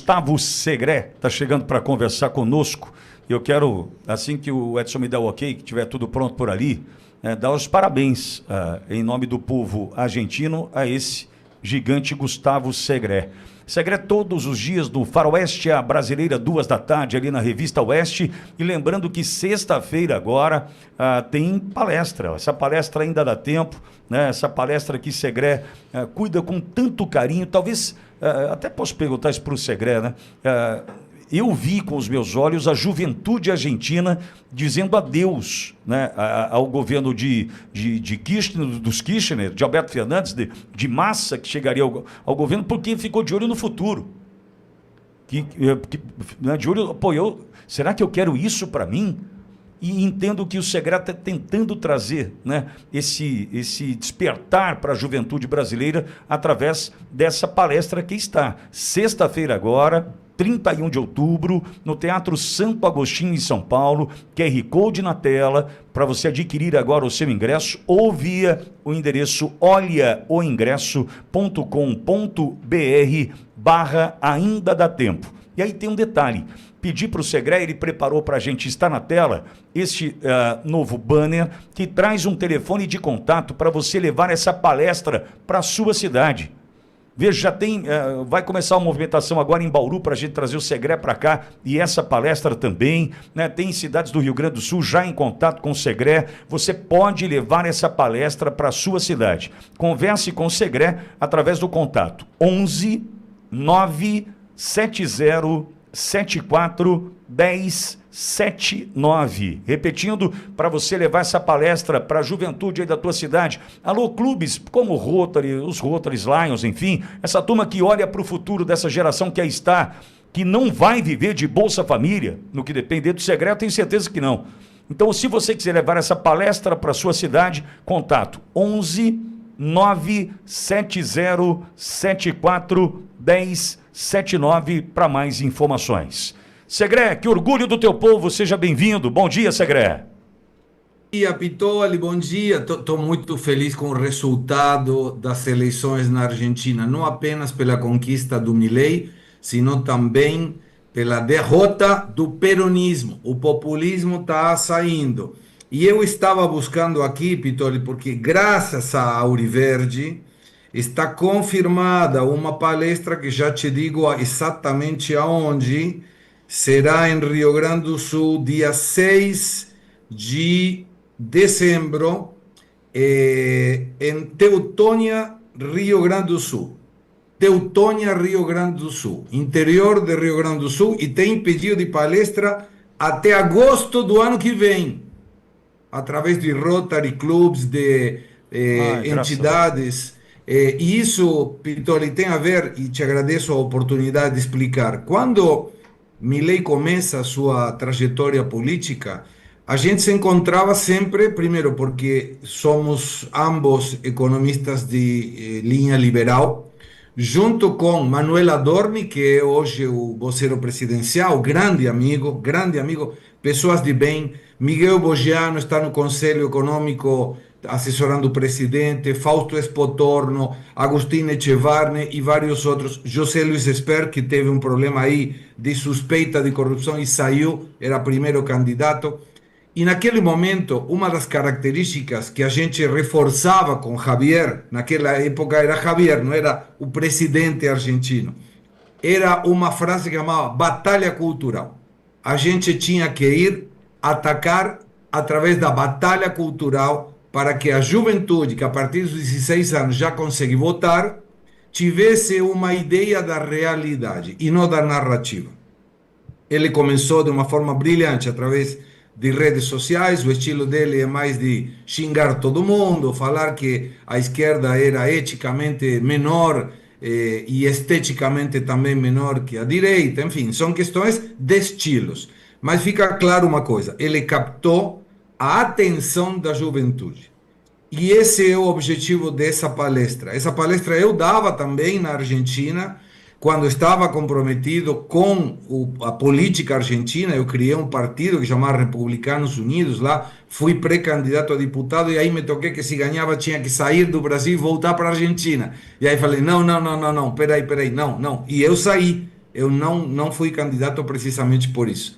Gustavo Segré está chegando para conversar conosco. Eu quero, assim que o Edson me der o ok, que tiver tudo pronto por ali, dar os parabéns em nome do povo argentino a esse gigante Gustavo Segré. Segré todos os dias no Faroeste, a Brasileira, 14h, ali na Revista Oeste. E lembrando que sexta-feira agora tem palestra. Essa palestra ainda dá tempo, né? Essa palestra que Segré cuida com tanto carinho. Talvez, até posso perguntar isso para o Segré, né? Eu vi com os meus olhos a juventude argentina dizendo adeus, né, ao governo de Kirchner, dos Kirchner, de Alberto Fernandes, de Massa, que chegaria ao governo, porque ficou de olho no futuro. De olho, será que eu quero isso para mim? E entendo que o Segré está tentando trazer, né, esse despertar para a juventude brasileira através dessa palestra que está. Sexta-feira agora, 31 de outubro, no Teatro Santo Agostinho, em São Paulo. QR Code na tela, para você adquirir agora o seu ingresso, ou via o endereço olhaoingresso.com.br/ainda dá tempo. E aí tem um detalhe, pedi para o Segré, ele preparou para a gente, está na tela, este novo banner, que traz um telefone de contato para você levar essa palestra para a sua cidade. Veja, já tem, vai começar uma movimentação agora em Bauru para a gente trazer o Segré para cá e essa palestra também, né? Tem cidades do Rio Grande do Sul já em contato com o Segré. Você pode levar essa palestra para a sua cidade. Converse com o Segré através do contato 11 970 74 10 79. Repetindo, para você levar essa palestra para a juventude aí da tua cidade. Alô, clubes como o Rotary, os Rotarys Lions, enfim, essa turma que olha para o futuro dessa geração que aí está, que não vai viver de Bolsa Família, no que depender do Segré, eu tenho certeza que não. Então, se você quiser levar essa palestra para a sua cidade, contato 11 970 74 10 79 para mais informações. Segré, que orgulho do teu povo, seja bem-vindo. Bom dia, Segré. Bom dia, Pitoli, bom dia. Estou muito feliz com o resultado das eleições na Argentina, não apenas pela conquista do Milei, sino também pela derrota do peronismo. O populismo está saindo. E eu estava buscando aqui, Pitoli, porque graças a Auriverde está confirmada uma palestra que já te digo exatamente aonde. Será em Rio Grande do Sul, dia 6 de dezembro, em Teutônia, Rio Grande do Sul. Teutônia, Rio Grande do Sul. Interior de Rio Grande do Sul. E tem pedido de palestra até agosto do ano que vem. Através de Rotary Clubs, de entidades. E isso, Pitoli, tem a ver, e te agradeço a oportunidade de explicar. Quando Milei começa a sua trajetória política, a gente se encontrava sempre, primeiro porque somos ambos economistas de linha liberal, junto com Manuel Adorni, que é hoje o voceiro presidencial, grande amigo, pessoas de bem. Miguel Bogiano está no Conselho Econômico assessorando o presidente, Fausto Espotorno, Agustín Echevarne e vários outros. José Luis Esper, que teve um problema aí de suspeita de corrupção e saiu, era primeiro candidato. E naquele momento, uma das características que a gente reforçava com Javier, naquela época era Javier, não era o presidente argentino, era uma frase que chamava batalha cultural. A gente tinha que ir atacar através da batalha cultural para que a juventude, que a partir dos 16 anos já consegue votar, tivesse uma ideia da realidade e não da narrativa. Ele começou de uma forma brilhante através de redes sociais. O estilo dele é mais de xingar todo mundo, falar que a esquerda era eticamente menor e esteticamente também menor que a direita. Enfim, são questões de estilos. Mas fica claro uma coisa, ele captou a atenção da juventude. E esse é o objetivo dessa palestra. Essa palestra eu dava também na Argentina, quando estava comprometido com a política argentina. Eu criei um partido que chamava Republicanos Unidos lá, fui pré-candidato a deputado, e aí me toquei que se ganhava tinha que sair do Brasil e voltar para a Argentina. E aí falei, não, peraí, não. E eu saí. Eu não fui candidato precisamente por isso.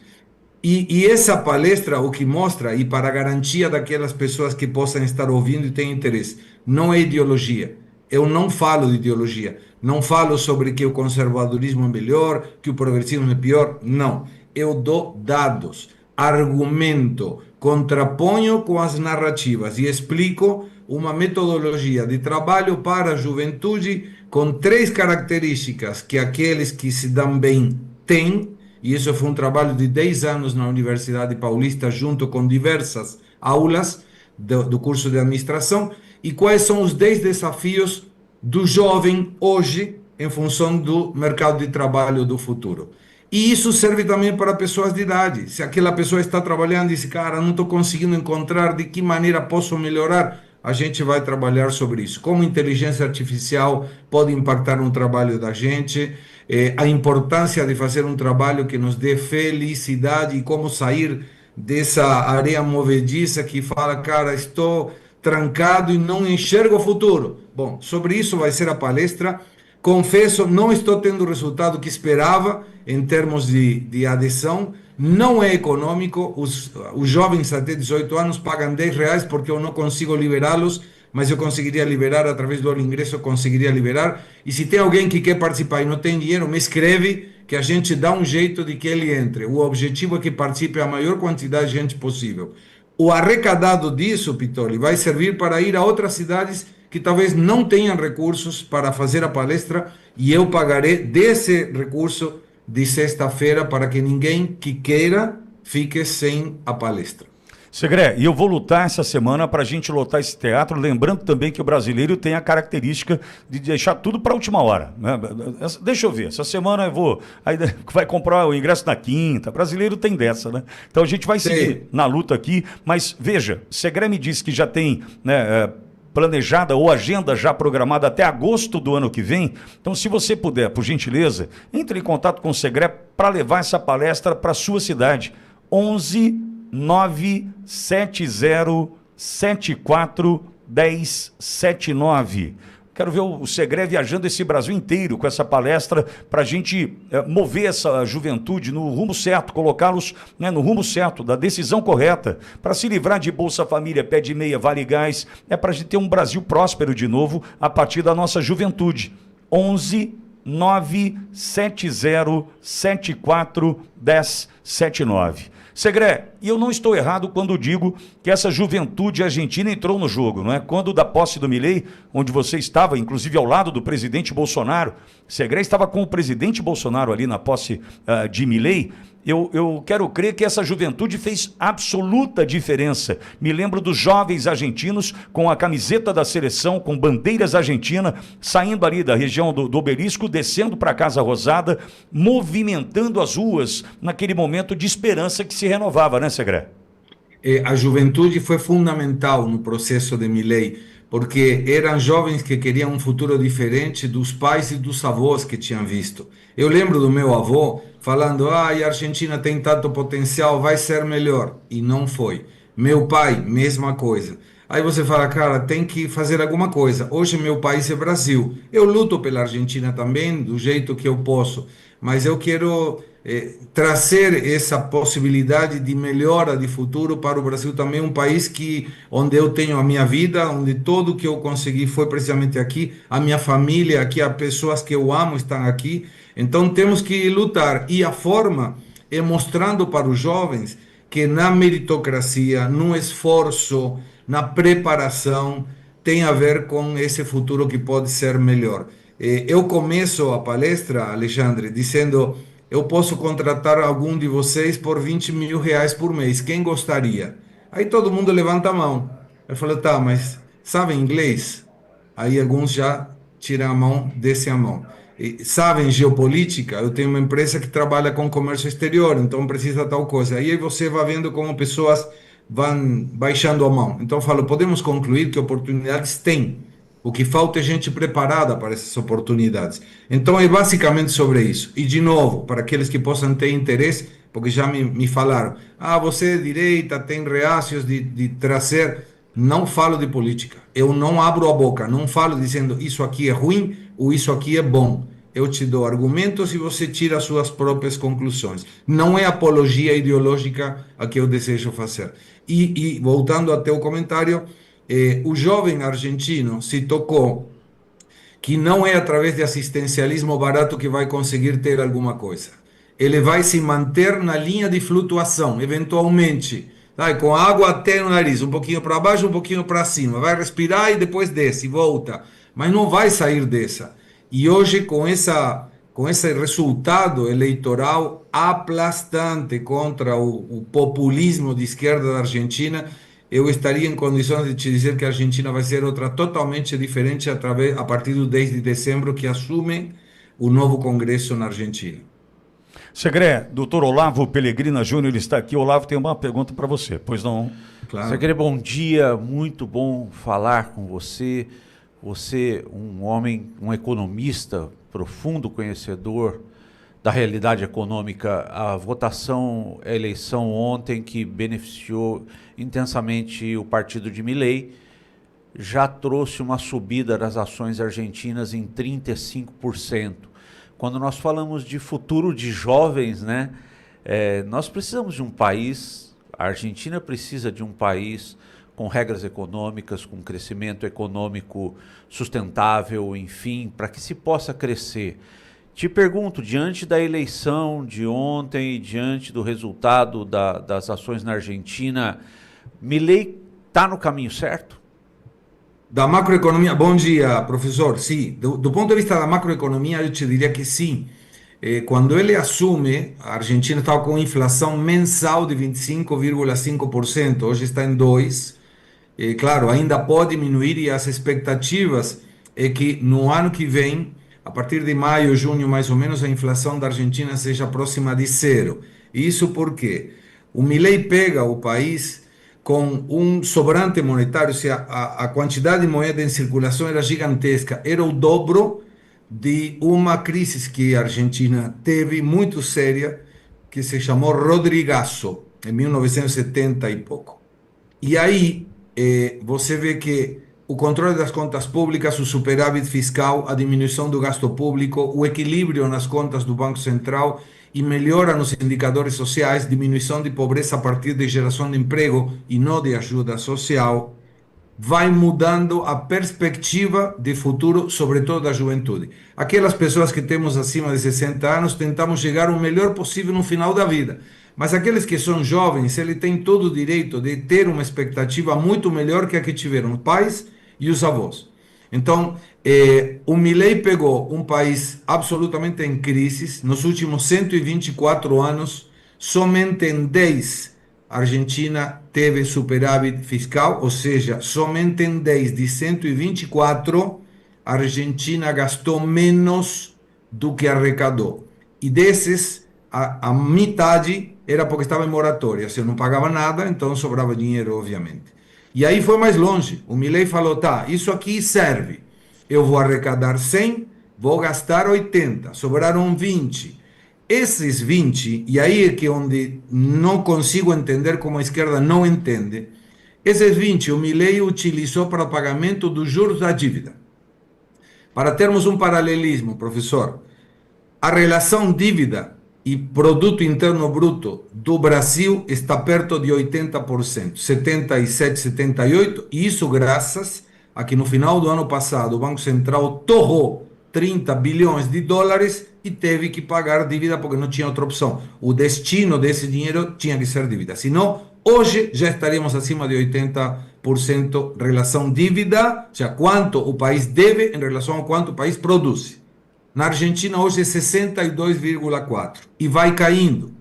E essa palestra, o que mostra, e para a garantia daquelas pessoas que possam estar ouvindo e têm interesse, não é ideologia. Eu não falo de ideologia. Não falo sobre que o conservadorismo é melhor, que o progressismo é pior. Não. Eu dou dados, argumento, contraponho com as narrativas e explico uma metodologia de trabalho para a juventude com 3 características que aqueles que se dão bem têm, e isso foi um trabalho de 10 anos na Universidade Paulista, junto com diversas aulas do curso de administração, e quais são os 10 desafios do jovem hoje em função do mercado de trabalho do futuro. E isso serve também para pessoas de idade. Se aquela pessoa está trabalhando e diz, cara, não estou conseguindo encontrar de que maneira posso melhorar, a gente vai trabalhar sobre isso. Como inteligência artificial pode impactar no trabalho da gente, a importância de fazer um trabalho que nos dê felicidade e como sair dessa areia movediça que fala, cara, estou trancado e não enxergo o futuro. Bom, sobre isso vai ser a palestra. Confesso, não estou tendo o resultado que esperava em termos de adesão. Não é econômico. Os jovens até 18 anos pagam R$ 10 porque eu não consigo liberá-los, mas eu conseguiria liberar através do ingresso, eu conseguiria liberar. E se tem alguém que quer participar e não tem dinheiro, me escreve que a gente dá um jeito de que ele entre. O objetivo é que participe a maior quantidade de gente possível. O arrecadado disso, Pitoli, vai servir para ir a outras cidades que talvez não tenham recursos para fazer a palestra e eu pagarei desse recurso de sexta-feira para que ninguém que queira fique sem a palestra. Segré, e eu vou lutar essa semana para a gente lotar esse teatro, lembrando também que o brasileiro tem a característica de deixar tudo para a última hora, né? Deixa eu ver, essa semana eu vou, aí vai comprar o ingresso na quinta, brasileiro tem dessa, né? Então a gente vai seguir na luta aqui, mas veja, Segré me disse que já tem, né, planejada ou agenda já programada até agosto do ano que vem. Então, se você puder, por gentileza, entre em contato com o Segré para levar essa palestra para a sua cidade. 11 970 74 1079. Quero ver o Segré viajando esse Brasil inteiro com essa palestra para a gente mover essa juventude no rumo certo, colocá-los, né, no rumo certo, da decisão correta, para se livrar de Bolsa Família, pé de meia, Vale Gás, para a gente ter um Brasil próspero de novo a partir da nossa juventude. 11 970 74 1079. Segré, e eu não estou errado quando digo que essa juventude argentina entrou no jogo, não é? Quando da posse do Milei, onde você estava, inclusive ao lado do presidente Bolsonaro, Segré estava com o presidente Bolsonaro ali na posse de Milei. Eu quero crer que essa juventude fez absoluta diferença. Me lembro dos jovens argentinos com a camiseta da seleção, com bandeiras argentinas, saindo ali da região do Obelisco, descendo para a Casa Rosada, movimentando as ruas naquele momento de esperança que se renovava, né, Segré? A juventude foi fundamental no processo de Milei, porque eram jovens que queriam um futuro diferente dos pais e dos avós que tinham visto. Eu lembro do meu avô falando, a Argentina tem tanto potencial, vai ser melhor. E não foi. Meu pai, mesma coisa. Aí você fala, cara, tem que fazer alguma coisa. Hoje meu país é Brasil. Eu luto pela Argentina também, do jeito que eu posso. Mas eu quero trazer essa possibilidade de melhora de futuro para o Brasil também, um país onde eu tenho a minha vida, onde tudo que eu consegui foi precisamente aqui, a minha família aqui, as pessoas que eu amo estão aqui. Então temos que lutar, e a forma é mostrando para os jovens que na meritocracia, no esforço, na preparação, tem a ver com esse futuro que pode ser melhor. Eu começo a palestra, Alexandre, dizendo, eu posso contratar algum de vocês por R$20 mil por mês, quem gostaria? Aí todo mundo levanta a mão. Eu falo, tá, mas sabe inglês? Aí alguns já tiram a mão, descem a mão. Sabem geopolítica? Eu tenho uma empresa que trabalha com comércio exterior, então precisa tal coisa. Aí você vai vendo como pessoas vão baixando a mão. Então eu falo, podemos concluir que oportunidades tem. O que falta é gente preparada para essas oportunidades. Então é basicamente sobre isso. E de novo, para aqueles que possam ter interesse, porque já me falaram, você é direita, tem reações de trazer. Não falo de política. Eu não abro a boca, não falo dizendo isso aqui é ruim ou isso aqui é bom. eu te dou argumentos e você tira as suas próprias conclusões. Não é apologia ideológica a que eu desejo fazer. E voltando até o comentário, o jovem argentino se tocou que não é através de assistencialismo barato que vai conseguir ter alguma coisa. Ele vai se manter na linha de flutuação, eventualmente, tá? Com água até o nariz, um pouquinho para baixo, um pouquinho para cima. Vai respirar e depois desce, volta. Mas não vai sair dessa. E hoje, com esse resultado eleitoral aplastante contra o populismo de esquerda da Argentina, eu estaria em condições de te dizer que a Argentina vai ser outra totalmente diferente a partir do 10 de dezembro, que assume o novo Congresso na Argentina. Segré, doutor Olavo Pellegrina Júnior está aqui. Olavo tem uma pergunta para você, pois não? Claro. Segré, bom dia, muito bom falar com você. Você, um homem, um economista, profundo conhecedor da realidade econômica. A votação, a eleição ontem, que beneficiou intensamente o partido de Milei, já trouxe uma subida das ações argentinas em 35%. Quando nós falamos de futuro de jovens, né, nós precisamos de um país, a Argentina precisa de um país com regras econômicas, com crescimento econômico sustentável, enfim, para que se possa crescer. Te pergunto, diante da eleição de ontem e diante do resultado das ações na Argentina, Milei está no caminho certo? Da macroeconomia, bom dia, professor. Sim, do ponto de vista da macroeconomia, eu te diria que sim. Quando ele assume, a Argentina estava com inflação mensal de 25,5%, hoje está em 2%. Claro, ainda pode diminuir e as expectativas é que no ano que vem, a partir de maio, junho, mais ou menos, a inflação da Argentina seja próxima de zero. Isso porque o Milei pega o país com um sobrante monetário, ou seja, a quantidade de moeda em circulação era gigantesca, era o dobro de uma crise que a Argentina teve muito séria, que se chamou Rodrigazo, em 1970 e pouco. E aí você vê que o controle das contas públicas, o superávit fiscal, a diminuição do gasto público, o equilíbrio nas contas do Banco Central e melhora nos indicadores sociais, diminuição de pobreza a partir de geração de emprego e não de ajuda social, vai mudando a perspectiva de futuro, sobretudo da juventude. Aquelas pessoas que temos acima de 60 anos, tentamos chegar o melhor possível no final da vida. Mas aqueles que são jovens, ele tem todo o direito de ter uma expectativa muito melhor que a que tiveram os pais e os avós. Então, o Milei pegou um país absolutamente em crise. Nos últimos 124 anos, somente em 10 a Argentina teve superávit fiscal, ou seja, somente em 10 de 124 a Argentina gastou menos do que arrecadou. E desses, a metade era porque estava em moratória, se eu não pagava nada, então sobrava dinheiro, obviamente. E aí foi mais longe. O Milei falou, tá, isso aqui serve. Eu vou arrecadar 100, vou gastar 80, sobraram 20. Esses 20, e aí é que onde não consigo entender como a esquerda não entende, esses 20 o Milei utilizou para o pagamento dos juros da dívida. Para termos um paralelismo, professor, a relação dívida e produto interno bruto do Brasil está perto de 80%, 77, 78%, e isso graças a que no final do ano passado o Banco Central torrou 30 bilhões de dólares e teve que pagar dívida porque não tinha outra opção. O destino desse dinheiro tinha que ser dívida, senão hoje já estaríamos acima de 80% relação dívida, ou seja, quanto o país deve em relação a quanto o país produz. Na Argentina hoje é 62,4% e vai caindo.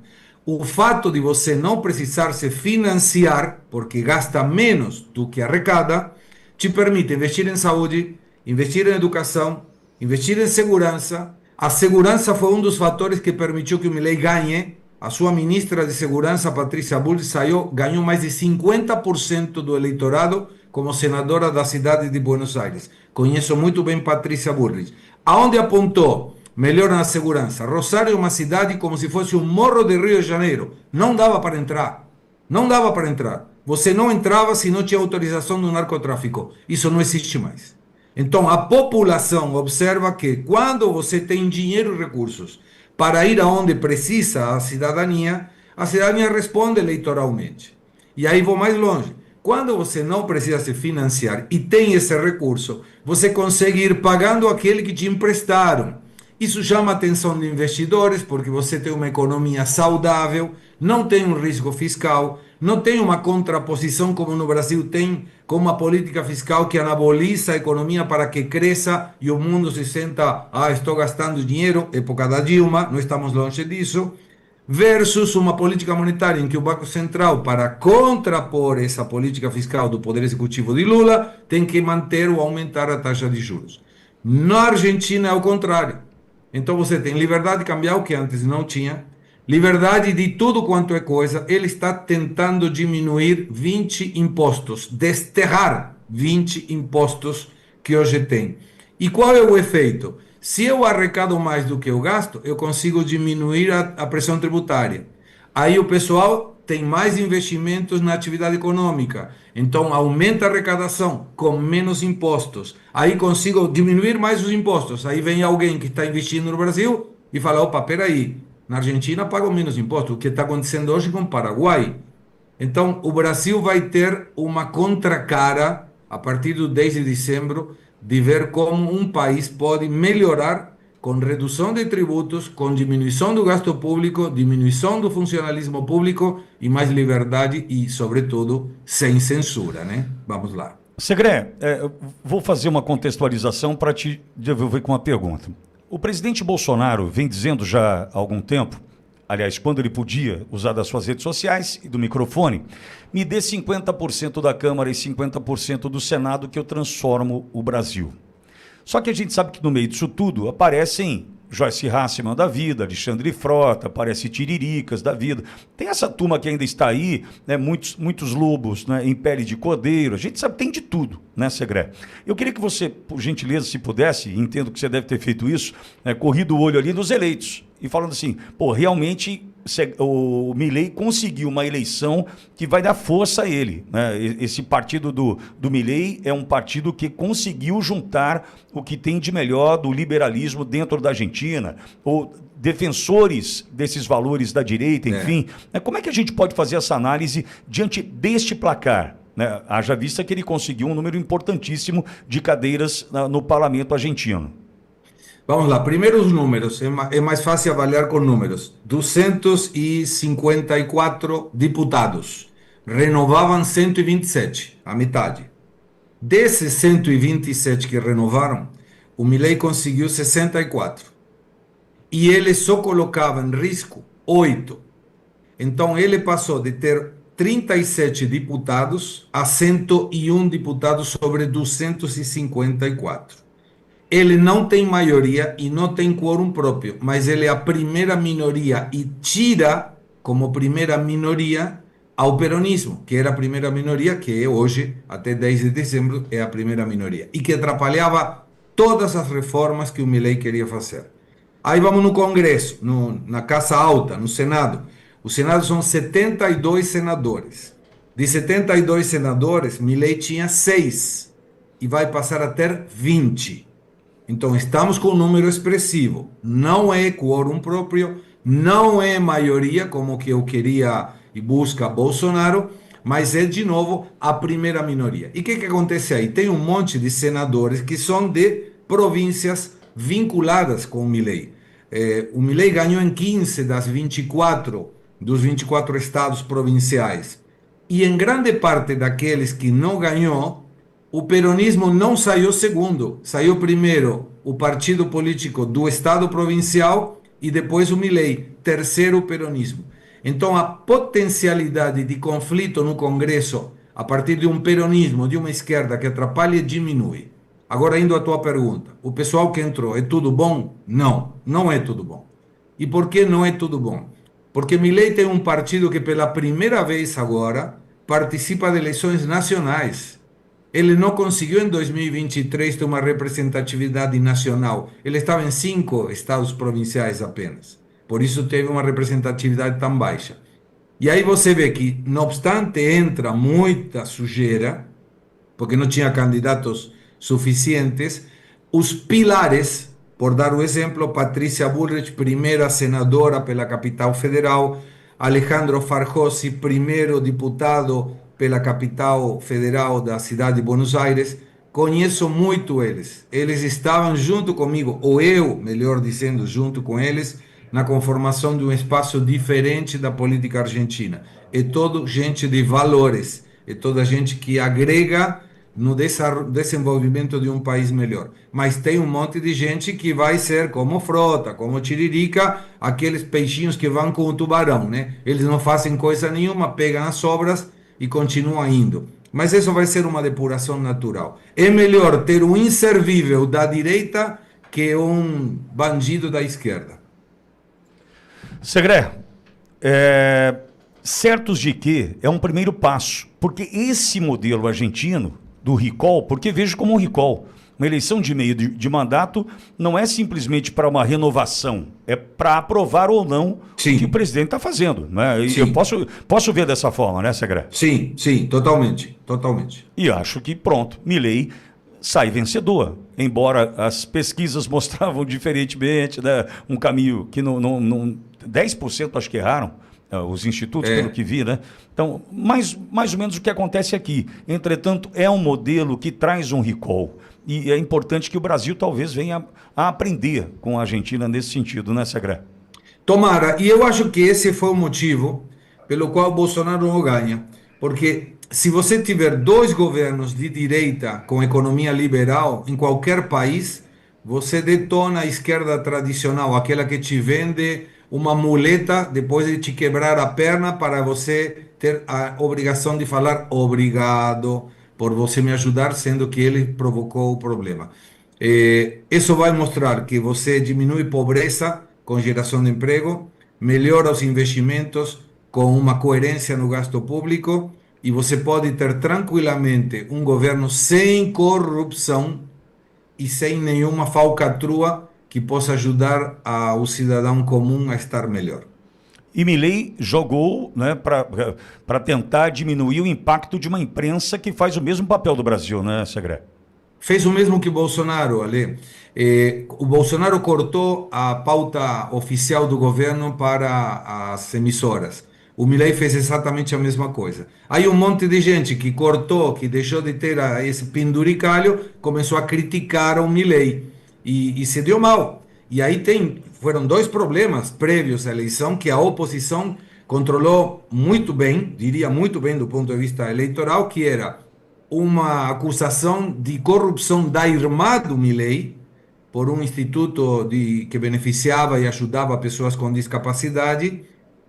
O fato de você não precisar se financiar, porque gasta menos do que arrecada, te permite investir em saúde, investir em educação, investir em segurança. A segurança foi um dos fatores que permitiu que o Milei ganhe. A sua ministra de Segurança, Patrícia Bullrich, ganhou mais de 50% do eleitorado como senadora da cidade de Buenos Aires. Conheço muito bem Patrícia Bullrich. Aonde apontou? Melhora na segurança. Rosário é uma cidade como se fosse um morro de Rio de Janeiro. Não dava para entrar. Não dava para entrar. Você não entrava se não tinha autorização do narcotráfico. Isso não existe mais. Então, a população observa que quando você tem dinheiro e recursos para ir aonde precisa a cidadania responde eleitoralmente. E aí vou mais longe. Quando você não precisa se financiar e tem esse recurso, você consegue ir pagando aquele que te emprestaram. Isso chama a atenção de investidores, porque você tem uma economia saudável, não tem um risco fiscal, não tem uma contraposição como no Brasil tem, com uma política fiscal que anaboliza a economia para que cresça e o mundo se senta, estou gastando dinheiro, época da Dilma, não estamos longe disso, versus uma política monetária em que o Banco Central, para contrapor essa política fiscal do Poder Executivo de Lula, tem que manter ou aumentar a taxa de juros. Na Argentina é o contrário. Então você tem liberdade cambial que antes não tinha, liberdade de tudo quanto é coisa. Ele está tentando diminuir 20 impostos, desterrar 20 impostos que hoje tem. E qual é o efeito? Se eu arrecado mais do que eu gasto, eu consigo diminuir a pressão tributária. Aí o pessoal tem mais investimentos na atividade econômica. Então aumenta a arrecadação com menos impostos. Aí consigo diminuir mais os impostos. Aí vem alguém que está investindo no Brasil e fala, opa, peraí, na Argentina pagam menos impostos. O que está acontecendo hoje com o Paraguai? Então o Brasil vai ter uma contracara a partir do 10 de dezembro de ver como um país pode melhorar com redução de tributos, com diminuição do gasto público, diminuição do funcionalismo público e mais liberdade e, sobretudo, sem censura, né? Vamos lá. Segré, vou fazer uma contextualização para te devolver com uma pergunta. O presidente Bolsonaro vem dizendo já há algum tempo, aliás, quando ele podia usar das suas redes sociais e do microfone, me dê 50% da Câmara e 50% do Senado que eu transformo o Brasil. Só que a gente sabe que no meio disso tudo aparecem Joyce Hasselmann da vida, Alexandre Frota, aparece Tiriricas da vida. Tem essa turma que ainda está aí, né, muitos lobos, né, em pele de cordeiro. A gente sabe que tem de tudo, né, Segré? Eu queria que você, por gentileza, se pudesse, entendo que você deve ter feito isso, corrido o olho ali nos eleitos e falando assim, pô, realmente o Milei conseguiu uma eleição que vai dar força a ele, né? Esse partido do Milei é um partido que conseguiu juntar o que tem de melhor do liberalismo dentro da Argentina, ou defensores desses valores da direita, enfim. Como é que a gente pode fazer essa análise diante deste placar? Né? Haja vista que ele conseguiu um número importantíssimo de cadeiras no parlamento argentino. Vamos lá, primeiro os números, é mais fácil avaliar com números. 254 deputados, renovavam 127, a metade. Desses 127 que renovaram, o Milei conseguiu 64. E ele só colocava em risco 8. Então ele passou de ter 37 deputados a 101 deputados sobre 254. Ele não tem maioria e não tem quórum próprio, mas ele é a primeira minoria e tira como primeira minoria ao peronismo, que era a primeira minoria, que hoje, até 10 de dezembro, é a primeira minoria, e que atrapalhava todas as reformas que o Milei queria fazer. Aí vamos no Congresso, na Casa Alta, no Senado. O Senado são 72 senadores. De 72 senadores, Milei tinha 6 e vai passar a ter 20. Então, estamos com um número expressivo. Não é quórum próprio, não é maioria, como que eu queria e busca Bolsonaro, mas é, de novo, a primeira minoria. E o que acontece aí? Tem um monte de senadores que são de províncias vinculadas com o Milei. O Milei ganhou em 15 dos 24 estados provinciais. E em grande parte daqueles que não ganhou, o peronismo não saiu segundo, saiu primeiro o partido político do estado provincial e depois o Milei, terceiro o peronismo. Então a potencialidade de conflito no Congresso a partir de um peronismo, de uma esquerda que atrapalha, diminui. Agora indo à tua pergunta, o pessoal que entrou, é tudo bom? Não, não é tudo bom. E por que não é tudo bom? Porque Milei tem um partido que pela primeira vez agora participa de eleições nacionais. Ele não conseguiu em 2023 ter uma representatividade nacional. Ele estava em 5 estados provinciais apenas. Por isso teve uma representatividade tão baixa. E aí você vê que, não obstante, entra muita sujeira, porque não tinha candidatos suficientes. Os pilares, por dar o exemplo, Patrícia Bullrich, primeira senadora pela capital federal, Alejandro Farjosi, primeiro deputado pela capital federal da cidade de Buenos Aires. Conheço muito eles. Eles estavam junto comigo, ou eu, melhor dizendo, junto com eles, na conformação de um espaço diferente da política argentina. É toda gente de valores, é toda gente que agrega no desenvolvimento de um país melhor. Mas tem um monte de gente que vai ser como Frota, como Tiririca, aqueles peixinhos que vão com o tubarão, né? Eles não fazem coisa nenhuma, pegam as sobras e continuam indo. Mas isso vai ser uma depuração natural. É melhor ter um inservível da direita que um bandido da esquerda. Segré, certos de que é um primeiro passo, porque esse modelo argentino do recall, porque vejo como um recall, uma eleição de meio de mandato não é simplesmente para uma renovação, é para aprovar ou não Sim. o que o presidente está fazendo. Né? Sim. Eu posso ver dessa forma, né, Segré? Sim, sim, totalmente, totalmente. E acho que pronto, Milei sai vencedor, embora as pesquisas mostravam diferentemente, né? Um caminho que não 10% acho que erraram, os institutos, pelo que vi, né? Então, mais ou menos o que acontece aqui. Entretanto, é um modelo que traz um recall. E é importante que o Brasil talvez venha a aprender com a Argentina nesse sentido, né, Segré? Tomara, e eu acho que esse foi o motivo pelo qual Bolsonaro não ganha. Porque se você tiver dois governos de direita com economia liberal em qualquer país, você detona a esquerda tradicional, aquela que te vende uma muleta depois de te quebrar a perna para você ter a obrigação de falar obrigado por você me ajudar, sendo que ele provocou o problema. Isso vai mostrar que você diminui pobreza com geração de emprego, melhora os investimentos com uma coerência no gasto público e você pode ter tranquilamente um governo sem corrupção e sem nenhuma falcatrua que possa ajudar o cidadão comum a estar melhor. E Milei jogou, né, para tentar diminuir o impacto de uma imprensa que faz o mesmo papel do Brasil, né, Segré? Fez o mesmo que o Bolsonaro, Ale. O Bolsonaro cortou a pauta oficial do governo para as emissoras. O Milei fez exatamente a mesma coisa. Aí um monte de gente que cortou, que deixou de ter esse penduricalho, começou a criticar o Milei. E se deu mal. E aí foram dois problemas prévios à eleição que a oposição controlou muito bem, diria muito bem do ponto de vista eleitoral, que era uma acusação de corrupção da irmã do Milei, por um instituto que beneficiava e ajudava pessoas com discapacidade.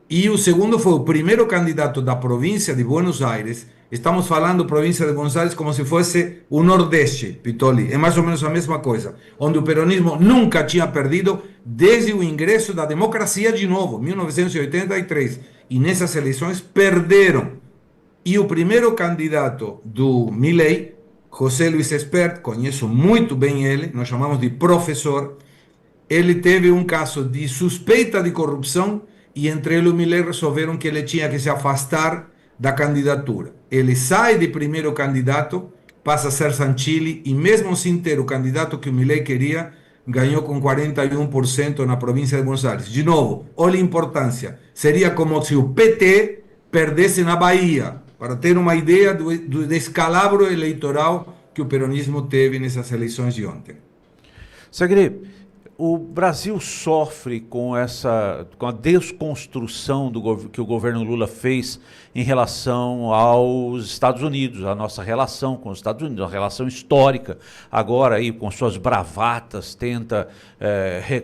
E o segundo foi o primeiro candidato da província de Buenos Aires. Estamos falando província de Buenos Aires como se fosse o Nordeste, Pitoli. É mais ou menos a mesma coisa. Onde o peronismo nunca tinha perdido desde o ingresso da democracia de novo, 1983. E nessas eleições perderam. E o primeiro candidato do Milei, José Luis Espert, conheço muito bem ele, nós chamamos de professor, ele teve um caso de suspeita de corrupção e entre ele e o Milei resolveram que ele tinha que se afastar da candidatura. Ele sai de primeiro candidato, passa a ser Santilli e mesmo sem ter o candidato que o Milei queria, ganhou com 41% na província de Buenos Aires. De novo, olha a importância. Seria como se o PT perdesse na Bahia, para ter uma ideia do descalabro eleitoral que o peronismo teve nessas eleições de ontem. Segre, o Brasil sofre com a desconstrução que o governo Lula fez em relação aos Estados Unidos, a nossa relação com os Estados Unidos, a relação histórica. Agora aí com suas bravatas tenta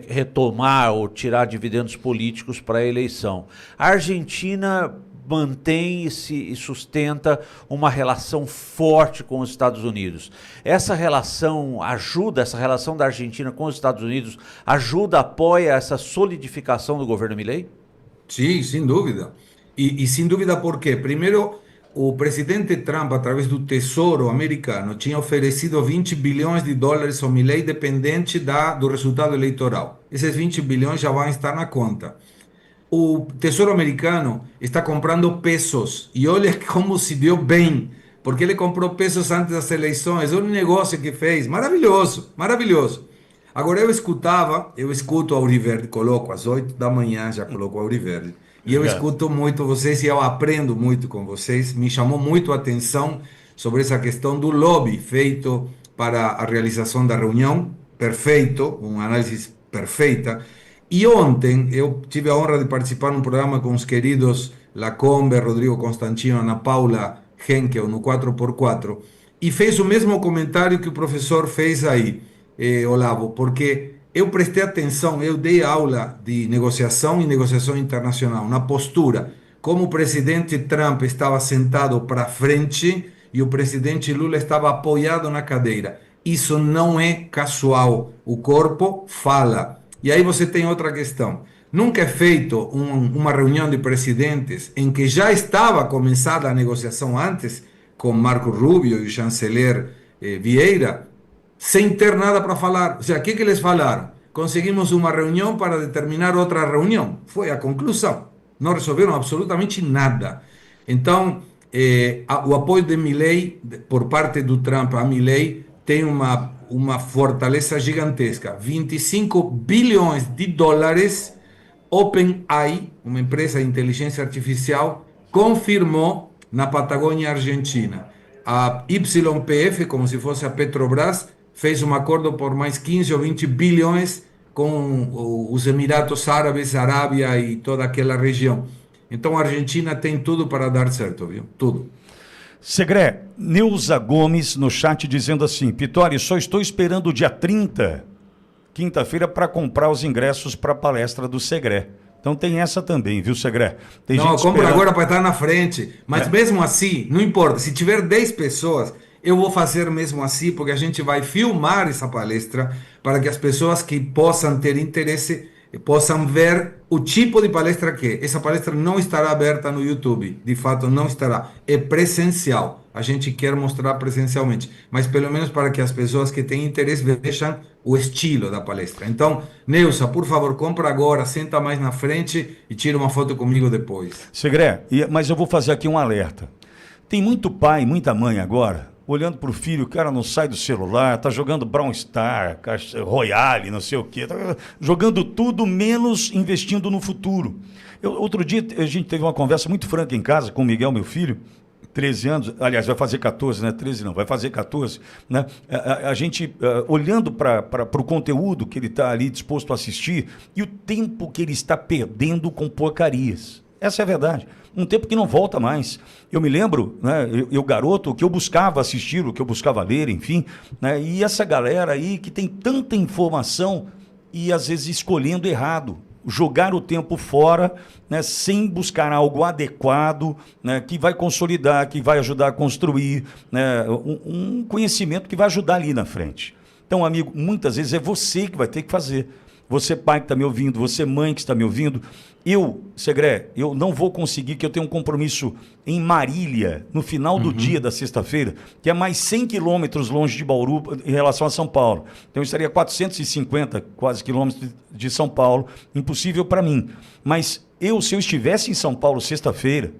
retomar ou tirar dividendos políticos para a eleição. A Argentina mantém e sustenta uma relação forte com os Estados Unidos. Essa relação da Argentina com os Estados Unidos apoia essa solidificação do governo Milei? Sim, sem dúvida. E sem dúvida por quê? Primeiro, o presidente Trump, através do Tesouro americano, tinha oferecido 20 bilhões de dólares ao Milei dependente do resultado eleitoral. Esses 20 bilhões já vão estar na conta. O Tesouro americano está comprando pesos e olha como se deu bem, porque ele comprou pesos antes das eleições, olha o negócio que fez, maravilhoso, maravilhoso. Agora eu escuto a Auriverde, coloco às 8 da manhã, já coloco a Auriverde, e eu escuto muito vocês e eu aprendo muito com vocês, me chamou muito a atenção sobre essa questão do lobby feito para a realização da reunião, perfeito, uma análise perfeita. E ontem eu tive a honra de participar num programa com os queridos Lacombe, Rodrigo Constantino, Ana Paula Henkel, no 4x4, e fez o mesmo comentário que o professor fez aí, Olavo, porque eu prestei atenção, eu dei aula de negociação e negociação internacional, na postura, como o presidente Trump estava sentado para frente e o presidente Lula estava apoiado na cadeira. Isso não é casual, o corpo fala. E aí você tem outra questão. Nunca é feito uma reunião de presidentes em que já estava começada a negociação antes, com Marco Rubio e o chanceler Vieira, sem ter nada para falar. Ou seja, o que eles falaram? Conseguimos uma reunião para determinar outra reunião. Foi a conclusão. Não resolveram absolutamente nada. Então, o apoio de Milei, por parte do Trump a Milei, tem uma fortaleza gigantesca. 25 bilhões de dólares, OpenAI, uma empresa de inteligência artificial, confirmou na Patagônia Argentina. A YPF, como se fosse a Petrobras, fez um acordo por mais 15 ou 20 bilhões com os Emiratos Árabes, Arábia e toda aquela região. Então a Argentina tem tudo para dar certo, viu? Tudo. Segré, Neuza Gomes no chat dizendo assim: Pittori, só estou esperando o dia 30, quinta-feira, para comprar os ingressos para a palestra do Segré. Então tem essa também, viu, Segré? Tem não, gente compra esperando... agora para estar na frente. Mas mesmo assim, não importa. Se tiver 10 pessoas, eu vou fazer mesmo assim, porque a gente vai filmar essa palestra para que as pessoas que possam ter interesse possam ver o tipo de palestra que é. Essa palestra não estará aberta no YouTube, de fato não estará, é presencial, a gente quer mostrar presencialmente, mas pelo menos para que as pessoas que têm interesse vejam o estilo da palestra. Então, Neuza, por favor, compra agora, senta mais na frente e tira uma foto comigo depois. Segré, mas eu vou fazer aqui um alerta. Tem muito pai, muita mãe agora olhando para o filho, o cara não sai do celular, tá jogando Brawl Star, Royale, não sei o quê, tá jogando tudo menos investindo no futuro. Outro dia a gente teve uma conversa muito franca em casa com o Miguel, meu filho, 13 anos, aliás, vai fazer 14, né? 13 não, vai fazer 14, né? A gente olhando para o conteúdo que ele está ali disposto a assistir e o tempo que ele está perdendo com porcarias. Essa é a verdade. Um tempo que não volta mais. Eu me lembro, né, eu garoto, que eu buscava assistir, o que eu buscava ler, enfim, né, e essa galera aí que tem tanta informação e às vezes escolhendo errado, jogar o tempo fora, né, sem buscar algo adequado, né, que vai consolidar, que vai ajudar a construir, né, um conhecimento que vai ajudar ali na frente. Então, amigo, muitas vezes é você que vai ter que fazer. Você pai que está me ouvindo, você mãe que está me ouvindo, Segré, eu não vou conseguir, que eu tenho um compromisso em Marília, no final do dia da sexta-feira, que é mais 100 quilômetros longe de Bauru em relação a São Paulo. Então eu estaria 450 quase quilômetros de São Paulo, impossível para mim. Mas se eu estivesse em São Paulo sexta-feira,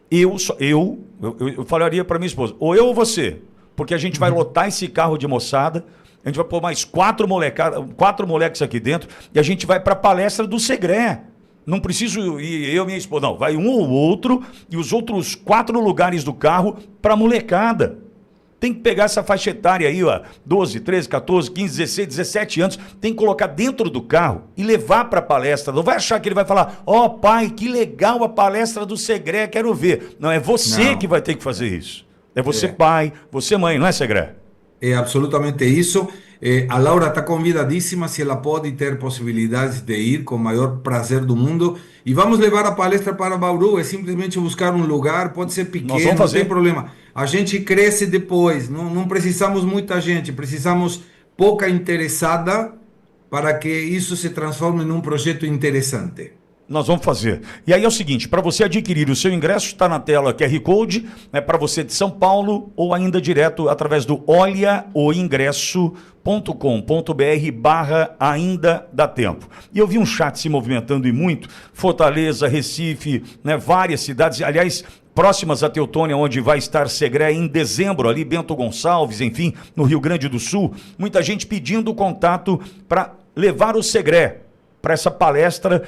eu falaria para minha esposa, ou eu ou você, porque a gente vai lotar esse carro de moçada. A gente vai pôr mais 4 moleques aqui dentro e a gente vai para a palestra do Segré. Não preciso ir eu e minha esposa, não. Vai um ou outro e os outros 4 lugares do carro para molecada. Tem que pegar essa faixa etária aí, ó, 12, 13, 14, 15, 16, 17 anos, tem que colocar dentro do carro e levar para a palestra. Não vai achar que ele vai falar, pai, que legal a palestra do Segré, quero ver. Não, é você que vai ter que fazer isso. É você pai, você mãe, não é, Segré? É absolutamente isso. A Laura está convidadíssima, se ela pode ter possibilidades de ir, com o maior prazer do mundo. E vamos levar a palestra para Bauru, é simplesmente buscar um lugar, pode ser pequeno, não tem problema. A gente cresce depois, não precisamos muita gente, precisamos pouca interessada para que isso se transforme num projeto interessante. Nós vamos fazer. E aí é o seguinte, para você adquirir o seu ingresso, está na tela QR Code, né, para você de São Paulo ou ainda direto através do olhaoingresso.com.br/ainda dá tempo. E eu vi um chat se movimentando e muito, Fortaleza, Recife, né, várias cidades, aliás, próximas a Teutônia, onde vai estar Segré em dezembro, ali Bento Gonçalves, enfim, no Rio Grande do Sul. Muita gente pedindo contato para levar o Segré para essa palestra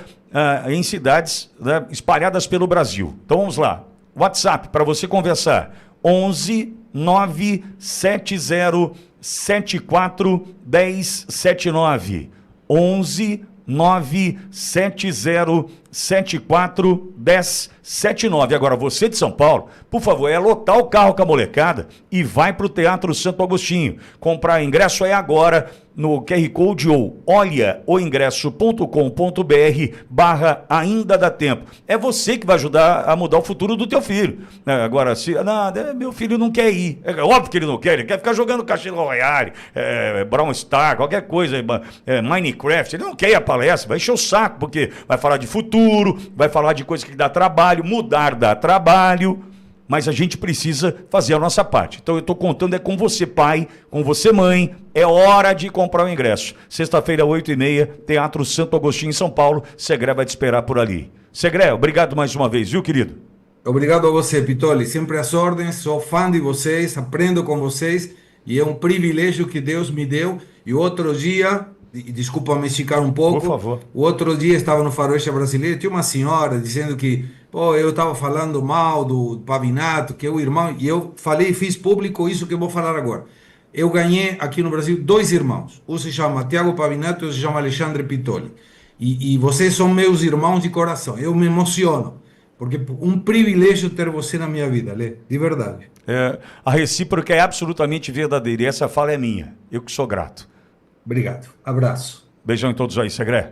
em cidades, né, espalhadas pelo Brasil. Então vamos lá. WhatsApp para você conversar. 11 970 74 1079. 11 970 74 1079. Agora, você de São Paulo, por favor, é lotar o carro com a molecada e vai para o Teatro Santo Agostinho. Comprar ingresso é agora no QR Code ou olhaoingresso.com.br/ainda dá tempo. É você que vai ajudar a mudar o futuro do teu filho. Agora, se meu filho não quer ir. É óbvio que ele não quer, ele quer ficar jogando Casino Royale, Brown Star, qualquer coisa, Minecraft. Ele não quer ir à palestra, vai encher o saco, porque vai falar de futuro, vai falar de coisa que dá trabalho, mudar dá trabalho. Mas a gente precisa fazer a nossa parte. Então eu estou contando com você, pai, com você, mãe. É hora de comprar o ingresso. Sexta-feira, 8h30, Teatro Santo Agostinho, em São Paulo. Segré vai te esperar por ali. Segré, obrigado mais uma vez, viu, querido? Obrigado a você, Pitoli. Sempre às ordens, sou fã de vocês, aprendo com vocês e é um privilégio que Deus me deu. E outro dia, desculpa me esticar um pouco. Por favor. O outro dia estava no Faroeste Brasileiro, tinha uma senhora dizendo que eu estava falando mal do Pavinato, que é o irmão, e eu falei e fiz público isso que eu vou falar agora. Eu ganhei aqui no Brasil 2 irmãos. Um se chama Tiago Pavinato e outro se chama Alexandre Pitoli. E vocês são meus irmãos de coração. Eu me emociono, porque um privilégio ter você na minha vida, Lê, de verdade. A recíproca é absolutamente verdadeira e essa fala é minha. Eu que sou grato. Obrigado. Abraço. Beijão em todos aí, Segré.